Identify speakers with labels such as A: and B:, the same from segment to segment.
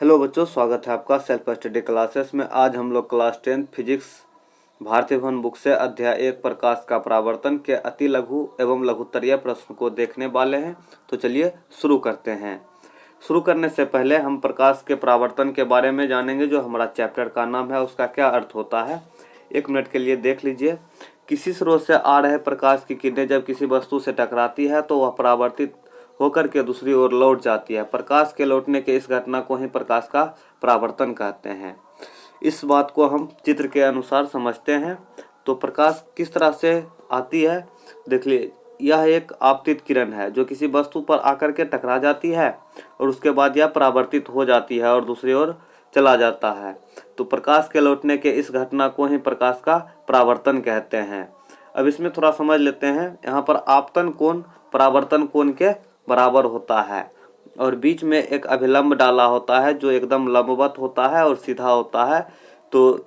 A: Hello बच्चों, स्वागत है आपका सेल्फ स्टडी क्लासेस में। आज हम लोग क्लास 10 फिजिक्स भारतीय भवन बुक से अध्याय 1 प्रकाश का परावर्तन के अति लघु एवं लघुत्तरीय प्रश्न को देखने वाले हैं। तो चलिए शुरू करते हैं। शुरू करने से पहले हम प्रकाश के परावर्तन के बारे में जानेंगे। जो हमारा चैप्टर का नाम है उसका क्या अर्थ होता है, 1 मिनट के लिए देख लीजिए। किसी स्रोत से आ रहे प्रकाश की किरणें जब किसी वस्तु से टकराती है तो वह परावर्तित होकर के दूसरी ओर लौट जाती है। प्रकाश के लौटने के इस घटना को ही प्रकाश का परावर्तन कहते हैं। इस बात को हम चित्र के अनुसार समझते हैं। तो प्रकाश किस तरह से आती है, देख लीजिए। यह एक आपतित किरण है जो किसी वस्तु पर आकर के टकरा जाती है और उसके बाद यह परावर्तित हो जाती है और दूसरी ओर चला जाता है। तो प्रकाश के लौटने के इस घटना को ही प्रकाश का परावर्तन कहते हैं। अब इसमें थोड़ा समझ लेते हैं। यहाँ पर आपतन कोण परावर्तन कोण के बराबर होता है और बीच में एक अभिलंब डाला होता है जो एकदम लंबवत होता है और सीधा होता है। तो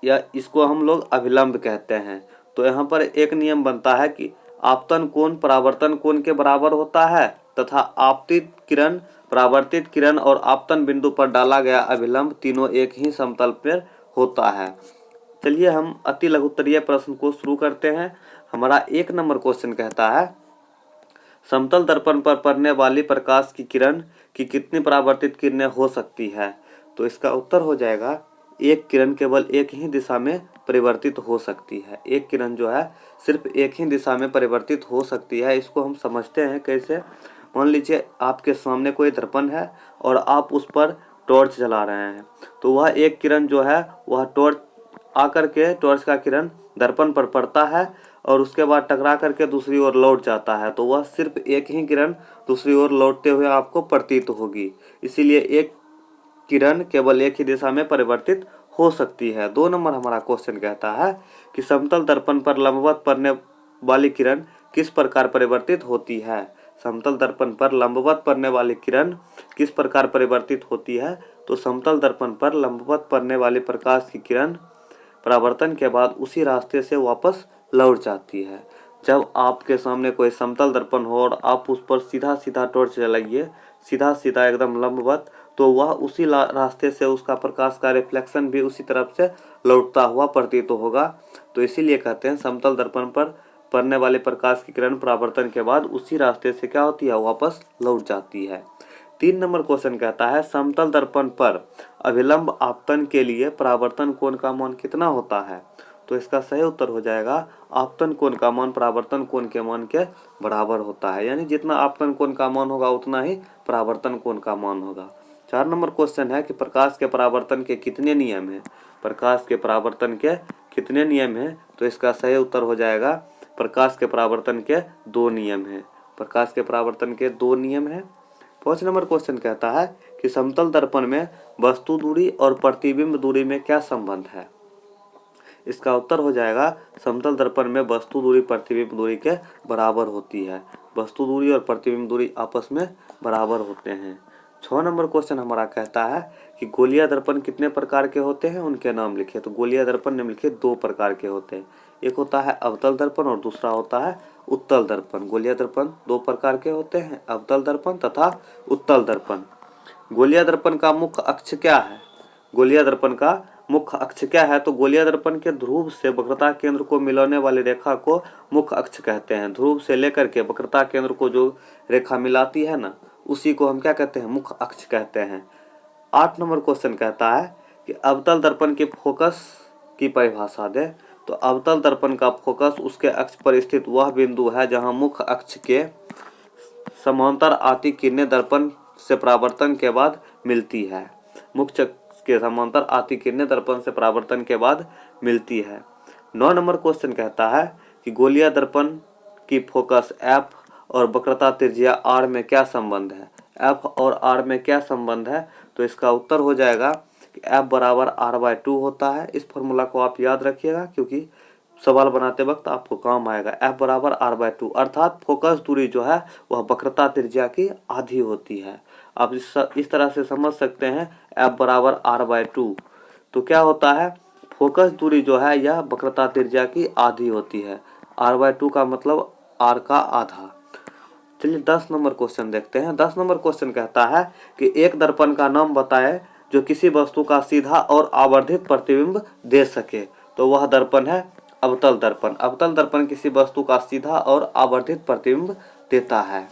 A: या इसको हम लोग अभिलंब कहते हैं। तो यहाँ पर एक नियम बनता है कि आपतन कोण परावर्तन कोण के बराबर होता है तथा आपतित किरण, परावर्तित किरण और आपतन बिंदु पर डाला गया अभिलंब तीनों एक ही समतल पर होता है। चलिए हम अति लघुत्तरीय प्रश्न को शुरू करते हैं। हमारा 1 नंबर क्वेश्चन कहता है, समतल दर्पण पर पड़ने वाली प्रकाश की किरण की कितनी परावर्तित किरणें हो सकती है। तो इसका उत्तर हो जाएगा, एक किरण केवल एक ही दिशा में परिवर्तित हो सकती है। एक किरण जो है सिर्फ एक ही दिशा में परिवर्तित हो सकती है। इसको हम समझते हैं कैसे। मान लीजिए आपके सामने कोई दर्पण है और आप उस पर टॉर्च जला रहे हैं। तो वह एक किरण जो है वह टॉर्च आकर के टॉर्च का किरण दर्पण पर पड़ता है और उसके बाद टकरा करके दूसरी ओर लौट जाता है। तो वह सिर्फ एक ही किरण दूसरी ओर लौटते हुए आपको प्रतीत होगी। इसीलिए एक किरण केवल एक ही दिशा में परिवर्तित हो सकती है। 2 नंबर हमारा क्वेश्चन कहता है कि समतल दर्पण पर लंबवत पड़ने वाली किरण किस प्रकार परिवर्तित होती है। समतल दर्पण पर लंबवत पड़ने वाली किरण किस प्रकार परिवर्तित होती है। तो समतल दर्पण पर लंबवत पड़ने वाली प्रकाश की किरण परावर्तन के बाद उसी रास्ते से वापस लौट जाती है। जब आपके सामने कोई समतल दर्पण हो और आप उस पर सीधा सीधा टॉर्च जलाइए, सीधा सीधा एकदम लंबवत, तो वह उसी रास्ते से उसका प्रकाश का रिफ्लेक्शन भी उसी तरफ से लौटता हुआ प्रतीत होगा। तो इसीलिए कहते हैं समतल दर्पण पर पड़ने वाले प्रकाश की किरण परावर्तन के बाद उसी रास्ते से क्या होती है, वापस लौट जाती है। 3 नंबर क्वेश्चन कहता है, समतल दर्पण पर अभिलंब आपतन के लिए परावर्तन कोण का मान कितना होता है। तो इसका सही उत्तर हो जाएगा, आपतन कोण का मान परावर्तन कोण के मान के बराबर होता है। यानी जितना आपतन कोण का मान होगा उतना ही परावर्तन कोण का मान होगा। 4 नंबर क्वेश्चन है कि प्रकाश के परावर्तन के कितने नियम हैं। प्रकाश के परावर्तन के कितने नियम हैं। तो इसका सही उत्तर हो जाएगा, प्रकाश के परावर्तन के 2 नियम हैं। प्रकाश के परावर्तन के 2 नियम हैं। 5 नंबर क्वेश्चन कहता है कि समतल दर्पण में वस्तु दूरी और प्रतिबिंब दूरी में क्या संबंध है। इसका उत्तर हो जाएगा, समतल दर्पण में वस्तु दूरी प्रतिबिंब दूरी के बराबर होती है। वस्तु दूरी और प्रतिबिंब दूरी आपस में बराबर होते हैं। 6 नंबर क्वेश्चन हमारा कहता है कि गोलीय दर्पण कितने प्रकार के होते हैं, उनके नाम लिखिए। तो गोलीय दर्पण निम्नलिखित 2 प्रकार के होते हैं। एक होता है अवतल दर्पण और दूसरा होता है उत्तल दर्पण। गोलीय दर्पण 2 प्रकार के होते हैं, अवतल दर्पण तथा उत्तल दर्पण। गोलीय दर्पण का मुख्य अक्ष क्या है। गोलीय दर्पण का मुख्य अक्ष क्या है। तो गोलीय दर्पण के ध्रुव से वक्रता केंद्र को मिलाने वाली रेखा को मुख्य अक्ष कहते हैं। ध्रुव से लेकर के वक्रता केंद्र को जो रेखा मिलाती है ना, उसी को हम क्या कहते हैं, मुख्य अक्ष कहते हैं। 8 नंबर क्वेश्चन कहता है कि अवतल दर्पण के फोकस की परिभाषा दे। तो अवतल दर्पण का फोकस उसके अक्ष पर स्थित वह बिंदु है जहां मुख्य अक्ष के समांतर आती किरणें दर्पण से परावर्तन के बाद मिलती है। मुख्य अक्ष के समांतर आती किरणें दर्पण से परावर्तन के बाद मिलती है। 9 नंबर क्वेश्चन कहता है कि गोलीय दर्पण की फोकस एफ और वक्रता त्रिज्या आर में क्या संबंध है। एफ और आर में क्या संबंध है। तो इसका उत्तर हो जाएगा कि एफ बराबर r/2 होता है। इस फॉर्मूला को आप याद रखिएगा क्योंकि सवाल बनाते वक्त आपको काम आएगा। एफ बराबर r/2 अर्थात फोकस दूरी जो है वह वक्रता त्रिज्या की आधी होती है। आप इस तरह से समझ सकते हैं, एफ बराबर r/2। तो क्या होता है, फोकस दूरी जो है यह वक्रता त्रिज्या की आधी होती है। r/2 का मतलब r का आधा। चलिए 10 नंबर क्वेश्चन देखते हैं। 10 नंबर क्वेश्चन कहता है कि एक दर्पण का नाम बताएं जो किसी वस्तु का सीधा और आवर्धित प्रतिबिंब दे सके। तो वह दर्पण है अवतल दर्पण। अवतल दर्पण किसी वस्तु का सीधा और आवर्धित प्रतिबिंब देता है।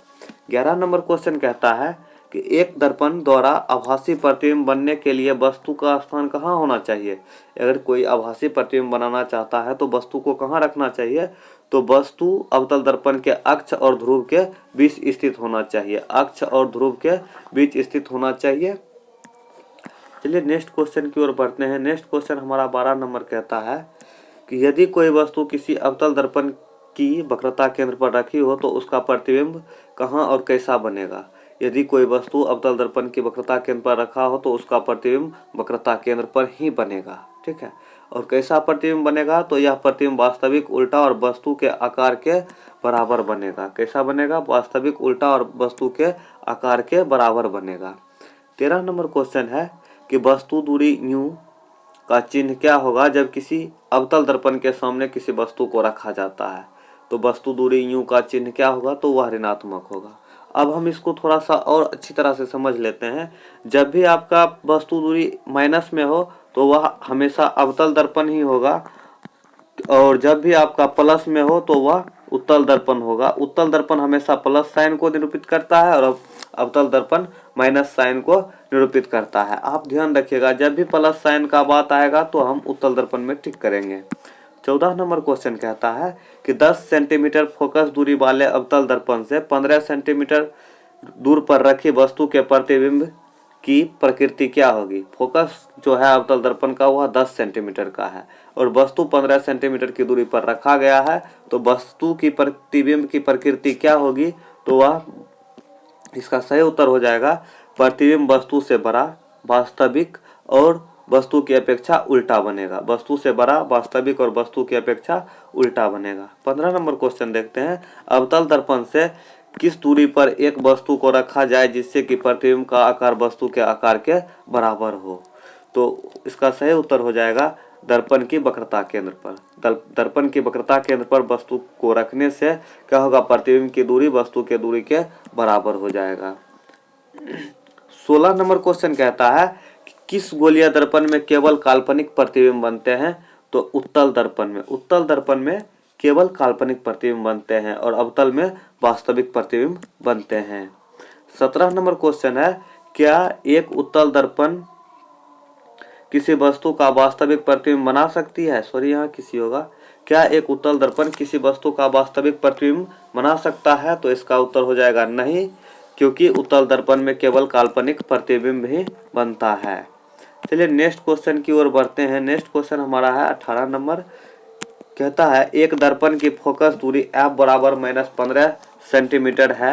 A: 11 नंबर क्वेश्चन कहता है कि एक दर्पण द्वारा आभासी प्रतिबिंब बनने के लिए वस्तु का स्थान कहाँ होना चाहिए। अगर कोई आभासी प्रतिबिंब बनाना चाहता है तो वस्तु को कहाँ रखना चाहिए। तो वस्तु अवतल दर्पण के अक्ष और ध्रुव के बीच स्थित होना चाहिए। अक्ष और ध्रुव के बीच स्थित होना चाहिए। चलिए नेक्स्ट क्वेश्चन की ओर बढ़ते हैं। नेक्स्ट क्वेश्चन हमारा 12 नंबर कहता है कि यदि कोई वस्तु किसी अवतल दर्पण की वक्रता केंद्र पर रखी हो तो उसका प्रतिबिंब कहाँ और कैसा बनेगा। यदि कोई वस्तु अवतल दर्पण की वक्रता केंद्र पर रखा हो तो उसका प्रतिबिंब वक्रता केंद्र पर ही बनेगा। ठीक है, और कैसा प्रतिबिंब बनेगा। तो यह प्रतिबिंब वास्तविक, उल्टा और वस्तु के आकार के बराबर बनेगा। कैसा बनेगा। वास्तविक, उल्टा और वस्तु के आकार के बराबर बनेगा। 13 नंबर क्वेश्चन है कि वस्तु दूरी न्यू का चिन्ह क्या होगा जब किसी अवतल दर्पण के सामने किसी वस्तु को रखा जाता है। तो वस्तु दूरी न्यू का चिन्ह क्या होगा। तो वह ऋणात्मक होगा। अब हम इसको थोड़ा सा और अच्छी तरह से समझ लेते हैं। जब भी आपका वस्तु दूरी माइनस में हो तो वह हमेशा अवतल दर्पण ही होगा, और जब भी आपका प्लस में हो तो वह उत्तल दर्पण होगा। उत्तल दर्पण हमेशा प्लस साइन को निरूपित करता है और अवतल दर्पण माइनस साइन को निरूपित करता है। आप ध्यान रखिएगा, जब भी प्लस साइन का बात आएगा तो हम उत्तल दर्पण में टिक करेंगे। 14 नंबर क्वेश्चन कहता है कि 10 सेंटीमीटर फोकस दूरी वाले अवतल दर्पण से 15 सेंटीमीटर दूर पर रखी वस्तु के प्रतिबिंब की प्रकृति क्या होगी। फोकस जो है अवतल दर्पण का वह 10 सेंटीमीटर का है और वस्तु 15 सेंटीमीटर की दूरी पर रखा गया है। तो वस्तु की प्रतिबिंब की प्रकृति क्या होगी। तो वह इसका सही उत्तर हो जाएगा प्रतिबिंब वस्तु से बड़ा, वास्तविक और वस्तु की अपेक्षा उल्टा बनेगा। वस्तु से बड़ा, वास्तविक और वस्तु की अपेक्षा उल्टा बनेगा। 15 नंबर क्वेश्चन देखते हैं। अवतल दर्पण से किस दूरी पर एक वस्तु को रखा जाए जिससे कि प्रतिबिंब का आकार वस्तु के आकार के बराबर हो। तो इसका सही उत्तर हो जाएगा दर्पण की वक्रता केंद्र पर। दर्पण की वक्रता केंद्र पर वस्तु को रखने से क्या होगा, प्रतिबिंब की दूरी वस्तु के दूरी के बराबर हो जाएगा। 16 नंबर क्वेश्चन कहता है कि किस गोलीय दर्पण में केवल काल्पनिक प्रतिबिंब बनते हैं। तो उत्तल दर्पण में। उत्तल दर्पण में केवल काल्पनिक प्रतिबिंब बनते हैं और अवतल में वास्तविक प्रतिबिंब बनते हैं। 17 नंबर क्वेश्चन है, क्या एक उत्तल दर्पण किसी वस्तु का वास्तविक प्रतिबिंब बना सकती है। सॉरी, यहाँ किसी होगा। क्या एक उत्तल दर्पण किसी वस्तु का वास्तविक प्रतिबिंब बना सकता है। तो इसका उत्तर हो जाएगा नहीं, क्योंकि उत्तल दर्पण में केवल काल्पनिक प्रतिबिंब ही बनता है। चलिए नेक्स्ट क्वेश्चन की ओर बढ़ते हैं। नेक्स्ट क्वेश्चन हमारा है 18 नंबर। कहता है एक दर्पण की फोकस दूरी f बराबर -15 सेंटीमीटर है।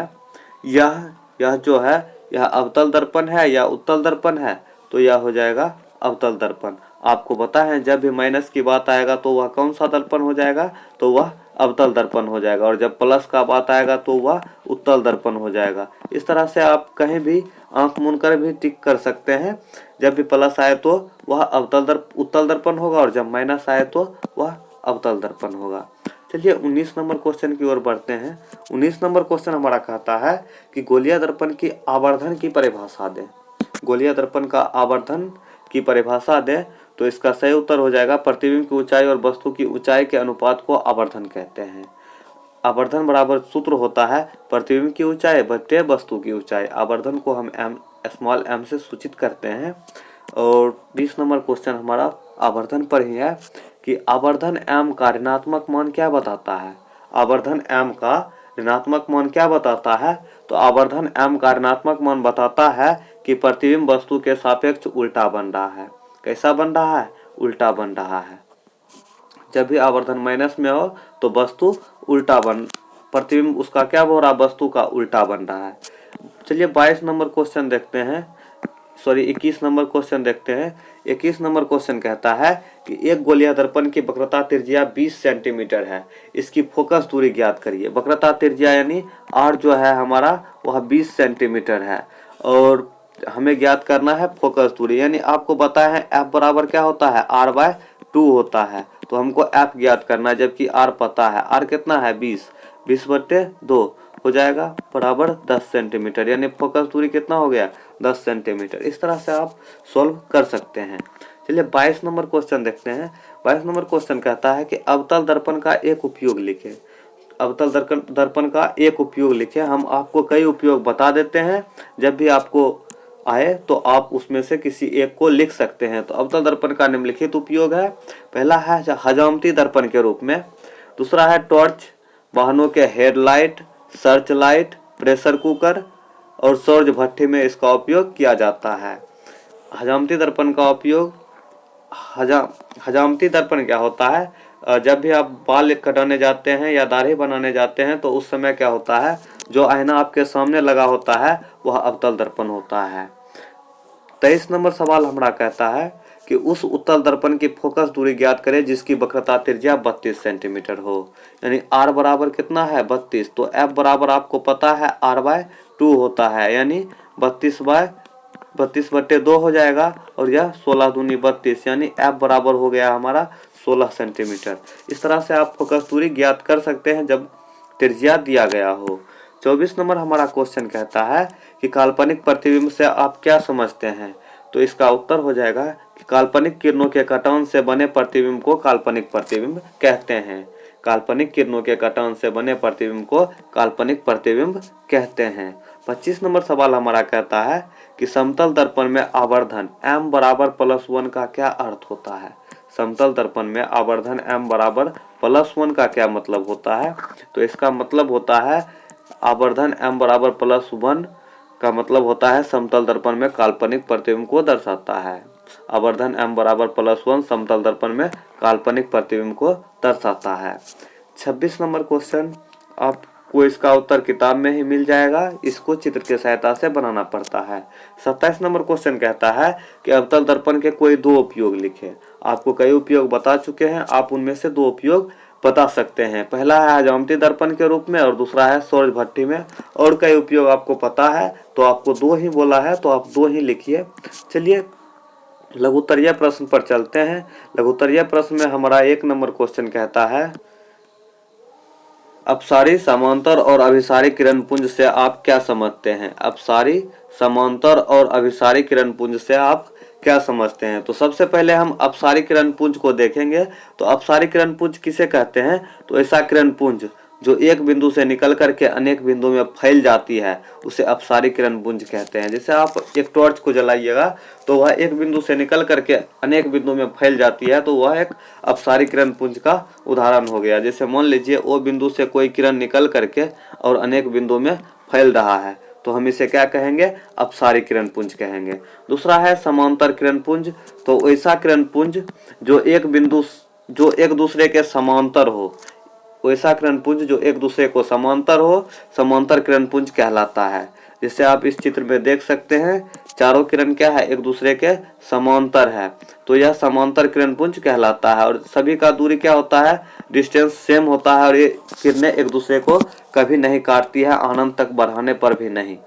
A: यह जो है यह अवतल दर्पण है या उत्तल दर्पण है। तो यह हो जाएगा अवतल दर्पण। आपको पता है जब भी माइनस की बात आएगा तो वह कौन सा दर्पण हो जाएगा। तो वह अवतल दर्पण हो जाएगा, और जब प्लस का बात आएगा तो वह उत्तल दर्पण हो जाएगा। इस तरह से आप कहीं भी आंख मूंद कर भी टिक कर सकते हैं। जब भी प्लस आए तो वह उत्तल दर्पण होगा, और जब माइनस आए तो वह अवतल दर्पण होगा। चलिए 19 नंबर क्वेश्चन की ओर बढ़ते हैं। 19 नंबर क्वेश्चन हमारा कहता है कि गोलीय दर्पण की आवर्धन की परिभाषा दें। गोलीय दर्पण का आवर्धन की परिभाषा दें। तो इसका सही उत्तर हो जाएगा प्रतिबिंब की ऊंचाई और वस्तु की ऊंचाई के अनुपात को आवर्धन कहते हैं। आवर्धन बराबर सूत्र होता है प्रतिबिंब की ऊंचाई बटे वस्तु की ऊंचाई। आवर्धन को हम स्मॉल m से सूचित करते हैं। और 20 नंबर क्वेश्चन हमारा आवर्धन पर ही है कि आवर्धन m का ऋणात्मक मान क्या बताता है। आवर्धन m का ऋणात्मक मान क्या बताता है। तो आवर्धन m का ऋणात्मक मान बताता है कि प्रतिबिंब वस्तु के सापेक्ष उल्टा बन रहा है। कैसा बन रहा है। उल्टा बन रहा है। जब भी आवर्धन माइनस में हो तो वस्तु उल्टा प्रतिबिंब उसका क्या हो रहा है, वस्तु का उल्टा बन रहा है। चलिए 22 नंबर क्वेश्चन देखते हैं। सॉरी 21 नंबर क्वेश्चन देखते हैं। 21 नंबर क्वेश्चन कहता है कि एक गोलीय दर्पण की वक्रता त्रिज्या 20 सेंटीमीटर है। इसकी फोकस दूरी ज्ञात करिए। वक्रता त्रिज्या यानी r जो है हमारा वह 20 सेंटीमीटर है, और हमें ज्ञात करना है फोकस दूरी। यानी आपको पता है f बराबर क्या होता है, r/2 होता है। तो हमको f ज्ञात करना है, जबकि r पता है। r कितना है 20। 20/2 हो जाएगा बराबर 10 सेंटीमीटर, यानी फोकस दूरी कितना हो गया 10 सेंटीमीटर। इस तरह से आप सॉल्व कर सकते हैं। चलिए 22 नंबर क्वेश्चन देखते हैं। 22 नंबर क्वेश्चन कहता है कि अवतल दर्पण का एक उपयोग लिखे। अवतल दर्पण का एक उपयोग लिखे। हम आपको कई उपयोग बता देते हैं, जब भी आपको आए तो आप उसमें से किसी एक को लिख सकते हैं। तो अवतल दर्पण का निम्नलिखित उपयोग है। पहला है हजामती दर्पण के रूप में, दूसरा है टॉर्च, वाहनों के headlight, search light, pressure cooker और सौर भट्ठी में इसका उपयोग किया जाता है। हजामती दर्पण का उपयोग, हजामती दर्पण क्या होता है, जब भी आप बाल कटाने जाते हैं या दाढ़ी बनाने जाते हैं तो उस समय क्या होता है, जो आईना आपके सामने लगा होता है वह अवतल दर्पण होता है। 23 नंबर सवाल हमारा कहता है कि उस उत्तल दर्पण की फोकस दूरी ज्ञात करें जिसकी वक्रता त्रिज्या 32 सेंटीमीटर हो। यानी r बराबर कितना है 32, तो f बराबर आपको पता है r/2 होता है, यानी 32/2 हो जाएगा और यह 16 दूनी 32, यानी f बराबर हो गया हमारा 16 सेंटीमीटर। इस तरह से आप फोकस दूरी ज्ञात कर सकते हैं जब त्रिज्या दिया गया हो। 24 नंबर हमारा क्वेश्चन कहता है कि काल्पनिक प्रतिबिंब से आप क्या समझते हैं। तो इसका उत्तर हो जाएगा कि काल्पनिक किरणों के कटान से बने प्रतिबिंब को काल्पनिक प्रतिबिंब कहते हैं। काल्पनिक किरणों के कटान से बने प्रतिबिंब को काल्पनिक प्रतिबिंब कहते हैं। 25 नंबर सवाल हमारा कहता है कि समतल दर्पण में आवर्धन m बराबर +1 का क्या अर्थ होता है। समतल दर्पण में आवर्धन m बराबर +1 का क्या मतलब होता है। तो इसका मतलब होता है आवर्धन m बराबर +1 का मतलब होता है समतल दर्पण में काल्पनिक प्रतिबिंब को दर्शाता है। आवर्धन m बराबर +1 समतल दर्पण में काल्पनिक प्रतिबिंब को दर्शाता है। 26 नंबर क्वेश्चन आपको इसका उत्तर किताब में ही मिल जाएगा, इसको चित्र की सहायता से बनाना पड़ता है। 27 नंबर क्वेश्चन कहता है कि अवतल दर्पण के कोई दो उपयोग लिखे। आपको कई उपयोग बता चुके हैं, आप उनमें से दो उपयोग बता सकते हैं। पहला है हजामती दर्पण के रूप में और दूसरा है सौर भट्ठी में। और कई उपयोग आपको पता है तो आपको दो ही बोला है तो आप दो ही लिखिए। चलिए लघुत्तरीय प्रश्न पर चलते हैं। लघुत्तरीय प्रश्न में हमारा 1 नंबर क्वेश्चन कहता है अपसारी समांतर और अभिसारी किरण पुंज से आप क्या समझते हैं। अपसारी समांतर और अभिसारी किरण पुंज से आप क्या समझते हैं। तो सबसे पहले हम अपसारी किरण पुंज को देखेंगे। तो अपसारी किरण पुंज किसे कहते हैं। तो ऐसा किरण पुंज जो एक बिंदु से निकल करके अनेक बिंदु में फैल जाती है उसे अपसारी किरण पुंज कहते हैं। जैसे आप एक टॉर्च को जलाइएगा तो वह एक बिंदु से निकल करके अनेक बिंदु में फैल जाती है, तो वह एक अपसारी किरण पुंज का उदाहरण हो गया। जैसे मान लीजिए वो बिंदु से कोई किरण निकल करके और अनेक बिंदु में फैल रहा है तो हम इसे क्या कहेंगे, अपसारी किरण पुंज कहेंगे। दूसरा है समांतर किरण पुंज। तो ऐसा किरण पुंज जो एक दूसरे के समांतर हो, वैसा किरण पुंज जो एक दूसरे को समांतर हो, समांतर किरण पुंज कहलाता है। जिससे आप इस चित्र में देख सकते हैं चारों किरण क्या है, एक दूसरे के समांतर है, तो यह समांतर किरण पुंज कहलाता है। और सभी का दूरी क्या होता है, डिस्टेंस सेम होता है और ये किरणें एक दूसरे को कभी नहीं काटती है, अनंत तक बढ़ाने पर भी नहीं।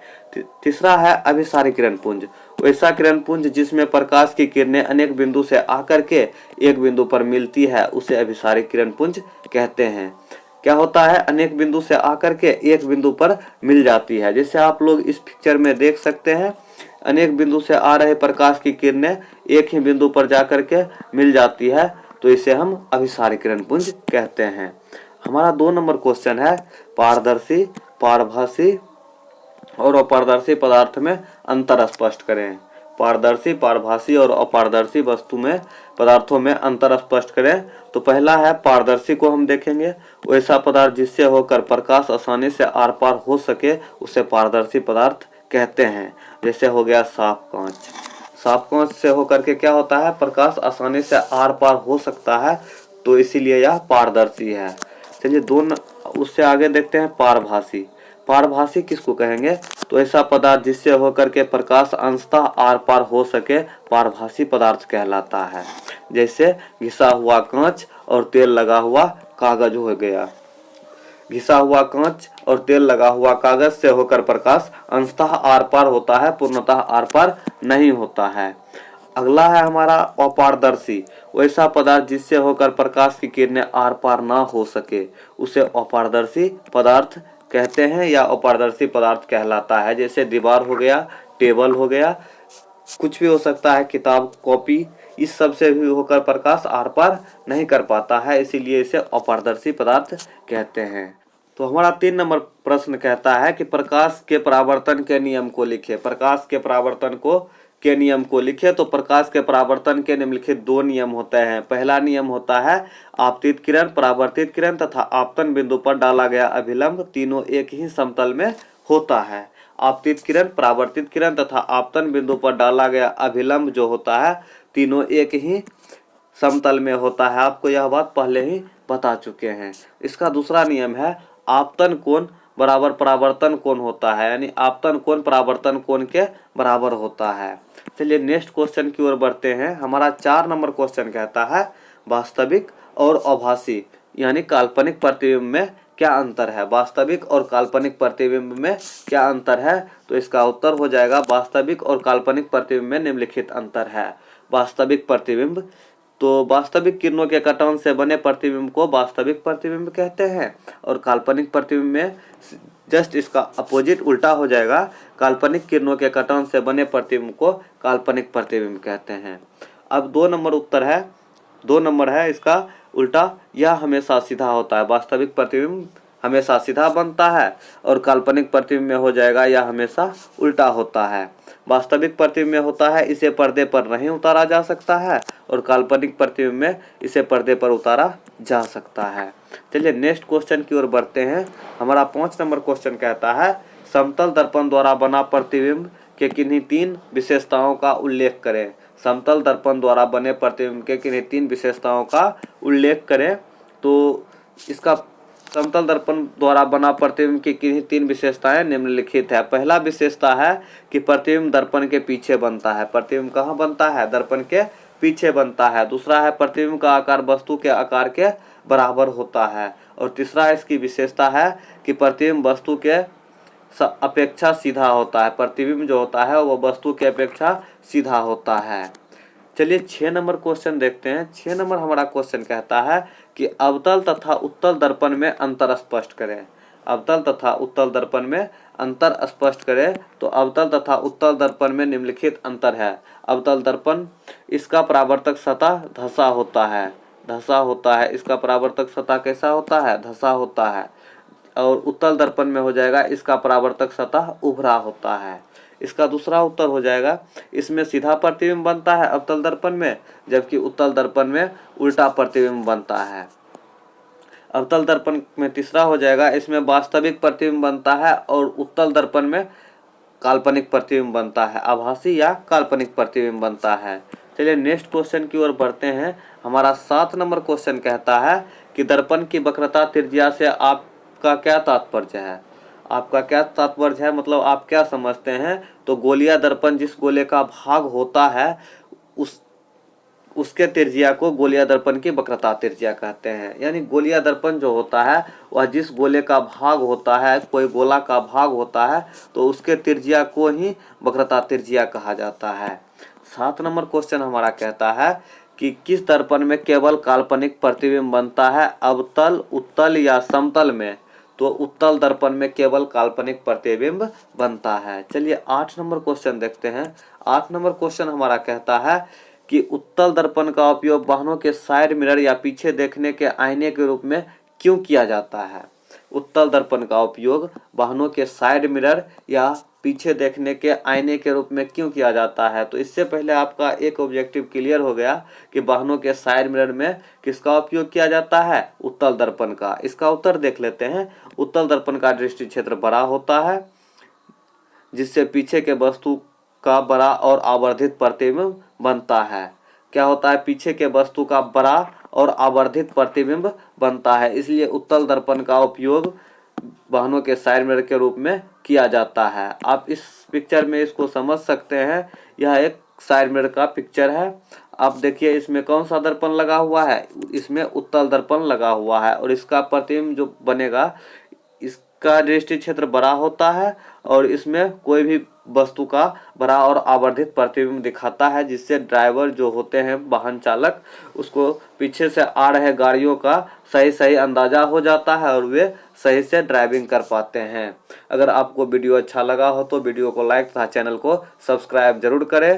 A: तीसरा है अभिसारी किरण पुंज। वैसा किरण पुंज जिसमें प्रकाश की किरणें अनेक बिंदु से आकर के एक बिंदु पर मिलती है उसे अभिसारी किरण पुंज कहते हैं। क्या होता है, अनेक बिंदु से आकर के एक बिंदु पर मिल जाती है। जैसे आप लोग इस पिक्चर में देख सकते हैं अनेक बिंदु से आ रहे प्रकाश की किरणें एक ही बिंदु पर जाकर के मिल जाती है, तो इसे हम अभिसारी किरण पुंज कहते हैं। हमारा 2 नंबर क्वेश्चन है पारदर्शी, पारभासी और अपारदर्शी पदार्थ में अंतर स्पष्ट करें। पारदर्शी, पारभासी और अपारदर्शी पदार्थों में अंतर स्पष्ट करें। तो पहला है पारदर्शी को हम देखेंगे। वैसा पदार्थ जिससे होकर प्रकाश आसानी से आर पार हो सके उसे पारदर्शी पदार्थ कहते हैं। जैसे हो गया साफ कांच। साफ कांच से होकर के क्या होता है, प्रकाश आसानी से आर पार हो सकता है, तो इसीलिए यह पारदर्शी है। चलिए उससे आगे देखते हैं पारभासी। पारभासी किसको कहेंगे, तो ऐसा पदार्थ जिससे होकर के प्रकाश अंशतः आर पार हो सके पारभासी पदार्थ कहलाता है। जैसे घिसा हुआ कांच और तेल लगा हुआ कागज हो गया। घिसा हुआ कांच और तेल लगा हुआ कागज से होकर प्रकाश अंशतः आर पार होता है, पूर्णतः आर पार नहीं होता है। अगला है हमारा अपारदर्शी, वैसा पदार्थ जिससे होकर प्रकाश की किरणें आर पार ना हो सके उसे अपारदर्शी पदार्थ कहते हैं या अपारदर्शी पदार्थ कहलाता है। जैसे दीवार हो गया, टेबल हो गया, कुछ भी हो सकता है, किताब, कॉपी, इस सब से भी होकर प्रकाश आर पार नहीं कर पाता है, इसीलिए इसे अपारदर्शी पदार्थ कहते हैं। तो हमारा 3 नंबर प्रश्न कहता है कि प्रकाश के परावर्तन के नियम को लिखे। प्रकाश के परावर्तन के नियम को लिखे। तो प्रकाश के परावर्तन के निम्नलिखित 2 नियम होते हैं। पहला नियम होता है आपतित किरण, परावर्तित किरण तथा आपतन बिंदु पर डाला गया अभिलंब तीनों एक ही समतल में होता है। आपतित किरण, परावर्तित किरण तथा आपतन बिंदु पर डाला गया अभिलंब जो होता है तीनों एक ही समतल में होता है। आपको यह बात पहले ही बता चुके हैं। इसका दूसरा नियम है आपतन कोण बराबर परावर्तन कोण होता है, यानी आपतन कोण परावर्तन कोण के बराबर होता है। चलिए नेक्स्ट क्वेश्चन की ओर बढ़ते हैं। हमारा 4 नंबर क्वेश्चन कहता है वास्तविक और आभासी यानी काल्पनिक प्रतिबिंब में क्या अंतर है। वास्तविक और काल्पनिक प्रतिबिंब में क्या अंतर है? तो इसका उत्तर हो जाएगा वास्तविक और काल्पनिक प्रतिबिंब में निम्नलिखित अंतर है। वास्तविक प्रतिबिंब, तो वास्तविक किरणों के कटान से बने प्रतिबिंब को वास्तविक प्रतिबिंब कहते हैं और काल्पनिक प्रतिबिंब में जस्ट इसका अपोजिट उल्टा हो जाएगा। काल्पनिक किरणों के कटान से बने प्रतिबिंब को काल्पनिक प्रतिबिंब कहते हैं। अब 2 नंबर उत्तर है, 2 नंबर है इसका उल्टा, यह हमेशा सीधा होता है। वास्तविक प्रतिबिंब हमेशा सीधा बनता है और काल्पनिक प्रतिबिंब में हो जाएगा यह हमेशा उल्टा होता है। वास्तविक प्रतिबिंब में होता है इसे पर्दे पर नहीं उतारा जा सकता है और काल्पनिक प्रतिबिंब में इसे पर्दे पर उतारा जा सकता है। चलिए नेक्स्ट क्वेश्चन की ओर बढ़ते हैं। हमारा 5 नंबर क्वेश्चन कहता है समतल दर्पण द्वारा बना प्रतिबिंब के किन्हीं 3 विशेषताओं का उल्लेख करें। समतल दर्पण द्वारा बने प्रतिबिंब के किन्हीं 3 विशेषताओं का उल्लेख करें। तो इसका समतल दर्पण द्वारा बना प्रतिबिंब की किन्हीं 3 विशेषताएं निम्नलिखित है। पहला विशेषता है कि प्रतिबिंब दर्पण के पीछे बनता है। प्रतिबिंब कहाँ बनता है? दर्पण के पीछे बनता है। दूसरा है प्रतिबिंब का आकार वस्तु के आकार के बराबर होता है और तीसरा इसकी विशेषता है कि प्रतिबिंब वस्तु के अपेक्षा सीधा होता है। प्रतिबिंब जो होता है वो वस्तु की अपेक्षा सीधा होता है। चलिए 6 नंबर क्वेश्चन देखते हैं। 6 नंबर हमारा क्वेश्चन कहता है कि अवतल तथा उत्तल दर्पण में अंतर स्पष्ट करें। अवतल तथा उत्तल दर्पण में अंतर स्पष्ट करें। तो अवतल तथा उत्तल दर्पण में निम्नलिखित अंतर है। अवतल दर्पण इसका परावर्तक सतह धसा होता है, धसा होता है। इसका परावर्तक सतह कैसा होता है? धसा होता है। और उत्तल दर्पण में हो जाएगा इसका परावर्तक सतह उभरा होता है। इसका दूसरा उत्तर हो जाएगा इसमें सीधा प्रतिबिंब बनता है अवतल दर्पण में, जबकि उत्तल दर्पण में उल्टा प्रतिबिंब बनता है। अवतल दर्पण में तीसरा हो जाएगा इसमें वास्तविक प्रतिबिंब बनता है और उत्तल दर्पण में काल्पनिक प्रतिबिंब बनता है। आभासी या काल्पनिक प्रतिबिंब बनता है। चलिए नेक्स्ट क्वेश्चन की ओर बढ़ते हैं। हमारा 7 नंबर क्वेश्चन कहता है कि दर्पण की वक्रता त्रिज्या से आपका क्या तात्पर्य है। आपका क्या तात्पर्य है, मतलब आप क्या समझते हैं? तो गोलिया दर्पण जिस गोले का भाग होता है उसके त्रिज्या को गोलिया दर्पण की वक्रता त्रिज्या कहते हैं। यानी गोलिया दर्पण जो होता है वह जिस गोले का भाग होता है, कोई गोला का भाग होता है, तो उसके त्रिज्या को ही वक्रता त्रिज्या कहा जाता है। 7 नंबर क्वेश्चन हमारा कहता है कि किस दर्पण में केवल काल्पनिक प्रतिबिंब बनता है, अवतल, उत्तल या समतल में? तो उत्तल दर्पण में केवल काल्पनिक प्रतिबिंब बनता है। चलिए 8 नंबर क्वेश्चन देखते हैं। 8 नंबर क्वेश्चन हमारा कहता है कि उत्तल दर्पण का उपयोग वाहनों के साइड मिरर या पीछे देखने के आईने के रूप में क्यों किया जाता है। उत्तल दर्पण का उपयोग वाहनों के साइड मिरर या पीछे देखने के आईने के रूप में क्यों किया जाता है। तो इससे पहले आपका एक ऑब्जेक्टिव क्लियर हो गया कि वाहनों के साइड मिरर में किसका उपयोग किया जाता है? उत्तल दर्पण का। इसका उत्तर देख लेते हैं। उत्तल दर्पण का दृष्टि क्षेत्र बड़ा होता है जिससे पीछे के वस्तु का बड़ा और आवर्धित प्रतिबिंब बनता है। क्या होता है? पीछे के वस्तु का बड़ा और आवर्धित प्रतिबिंब बनता है, इसलिए उत्तल दर्पण का उपयोग वाहनों के साइड मिरर के रूप में किया जाता है। आप इस पिक्चर में इसको समझ सकते हैं। यह एक साइड मिरर का पिक्चर है। आप देखिए इसमें कौन सा दर्पण लगा हुआ है? इसमें उत्तल दर्पण लगा हुआ है और इसका प्रतिबिंब जो बनेगा का दृष्टि क्षेत्र बड़ा होता है और इसमें कोई भी वस्तु का बड़ा और आवर्धित प्रतिबिंब दिखाता है, जिससे ड्राइवर जो होते हैं वाहन चालक, उसको पीछे से आ रहे गाड़ियों का सही अंदाजा हो जाता है और वे सही से ड्राइविंग कर पाते हैं। अगर आपको वीडियो अच्छा लगा हो तो वीडियो को लाइक तथा चैनल को सब्सक्राइब जरूर करें।